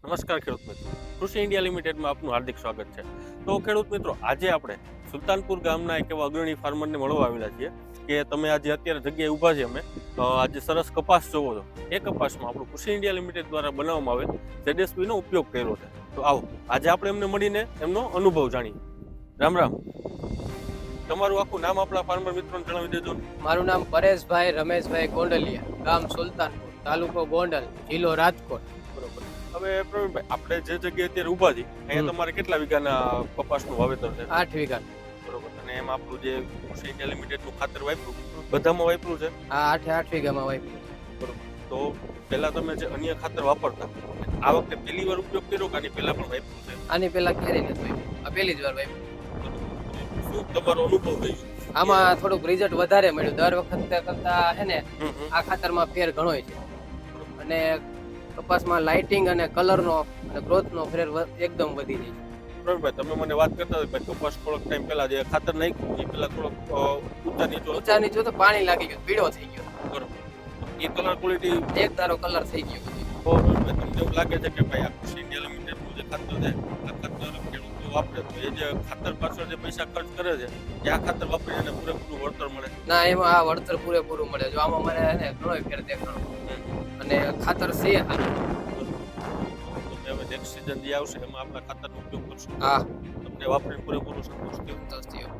નમસ્કાર ખેડૂત મિત્રો, કૃષિ ઇન્ડિયા લિમિટેડમાં આપનું હાર્દિક સ્વાગત છે. તો ખેડૂત મિત્રો, આજે આપણે સુલતાનપુર ગામના એક એવા અગ્રણી ફાર્મરને મળવા આવેલા છીએ કે તમે આજે અત્યારે જગ્યાએ ઊભા છે. અમે આજે સરસ કપાસ જોવો છો. એ કપાસમાં આપણું કૃષિ ઇન્ડિયા લિમિટેડ દ્વારા બનાવવામાં આવેલ ZSP નો ઉપયોગ કર્યો છે. તો આવો આજે આપણે એમને મળીને એમનો અનુભવ જાણીએ. રામ રામ. તમારું આખું નામ આપણા ફાર્મર મિત્રોને જણાવી દેજો. મારું નામ પરેશભાઈ રમેશભાઈ ગોંડલિયા, ગામ સુલતાનપુર, તાલુકો ગોંડલ, જિલ્લો રાજકોટ. બરોબર. હવે પ્રવીણભાઈ, આપણે જે જગ્યાએ અત્યારે ઊભા છીએ અહીંયા તમારે કેટલા વીઘાના કપાસનું વાવેતર છે? 8 વીઘા. બરોબર. અને એમાં આપણું જે કૃષિ ઇન્ડિયા લિમિટેડનું ખાતર વાપર્યું બધામાં વાપર્યું છે? આ 8 વીઘામાં વાવ્યું. બરોબર. તો પહેલા તમે જે અન્ય ખાતર વાપરતા આ વખતે પહેલી વાર ઉપયોગ કર્યો કે આની પહેલા પણ વાપર્યું છે? આની પહેલા ક્યારેય નથી વાવ્યું, આ પહેલી જ વાર વાવ્યું. શું તમારો અનુભવ રહ્યો? આમાં થોડુંક રિઝલ્ટ વધારે મળ્યું. દર વખતે કરતા હે ને આ ખાતરમાં ફેર ઘણો છે. અને કપાસમાં લાઇટિંગ અને કલરનો અને ગ્રોથનો ફેર એકદમ વધી જાય છે. પ્રવીણભાઈ, તમે મને વાત કરતા હતા કે કપાસ થોડોક ટાઈમ પહેલા જે ખાતર નાખ્યું એ પહેલા થોડોક ઊંચા નીચો તો પાણી લાગી ગયું, પીળો થઈ ગયો. બરોબર. એ કલર ક્વોલિટી એક તારો કલર થઈ ગયો. તો પ્રવીણભાઈ, તમને એવું લાગે છે કે ભાઈ આ કૃષિ ઇન્ડિયા લિમિટેડનું જે ખાતર છે આ ખાતર ખેડૂતો વાપરે તો એ જે ખાતર પાછળ જે પૈસા ખર્ચ કરે છે એ આ ખાતર વાપરીને એને પૂરેપૂરું વળતર મળે? ના, એમાં આ વળતર પૂરેપૂરું મળે. જો આમાં મને હે ને ઘણો ફેર દેખાણો. અને ખાતર છે સારું. તમે હવે નેક્સ્ટ સિઝન જે આવશે એમાં આપણા ખાતરનો ઉપયોગ કરશો? હા, તમને વાપરીને પૂરેપૂરું સંતોષ થયો? સંતોષ થયો.